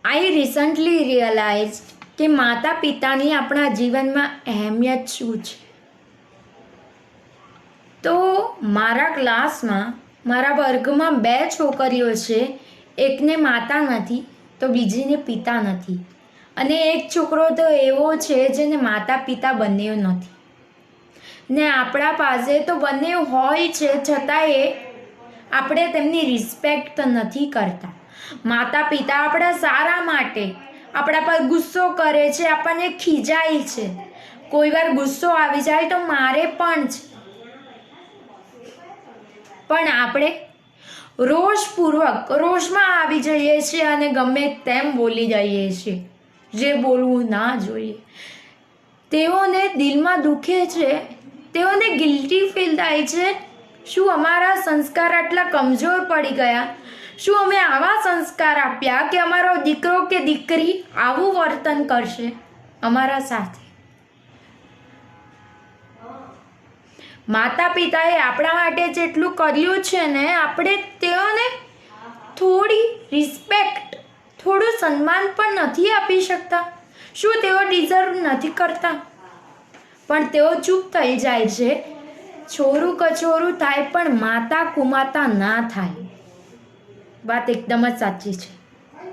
I recently realized કે માતા પિતાની આપણા જીવનમાં અહેમિયત શું છે. તો મારા ક્લાસમાં મારા વર્ગમાં 2 છોકરીઓ છે. એકને માતા નથી તો બીજીને પિતા નથી, અને એક છોકરો તો એવો છે જેને માતા પિતા બંને નથી. ને આપણા પાસે તો બંને હોય છે, છતાંય આપણે તેમની રિસ્પેક્ટ નથી કરતા. માતા પિતા આપણા સારા માટે આપણા પર ગુસ્સો કરે છે, આપણને ખીજાય છે. કોઈ વાર ગુસ્સો આવી જાય તો મારે પણ છે, પણ આપણે રોષમાં આવી જઈએ છીએ અને ગમે તેમ બોલી જઈએ છીએ, જે બોલવું ના જોઈએ. તેઓને દિલમાં દુખે છે, તેઓને ગિલ્ટી ફીલ થાય છે. શું અમારા સંસ્કાર આટલા કમજોર પડી ગયા? શું અમે આવા સંસ્કાર આપ્યા કે અમારો દીકરો કે દીકરી આવું વર્તન કરશે અમારા સાથે? માતા પિતાએ આપણા માટે જેટલું કર્યું છે ને, આપણે તેઓને થોડી રિસ્પેક્ટ, થોડું સન્માન પણ નથી આપી શકતા? શું તેઓ ડિઝર્વ નથી કરતા? પણ તેઓ ચૂપ થઈ જાય છે. છોરું કચોરું થાય પણ માતા કુમાતા ના થાય. વાત એકદમ જ સાચી છે.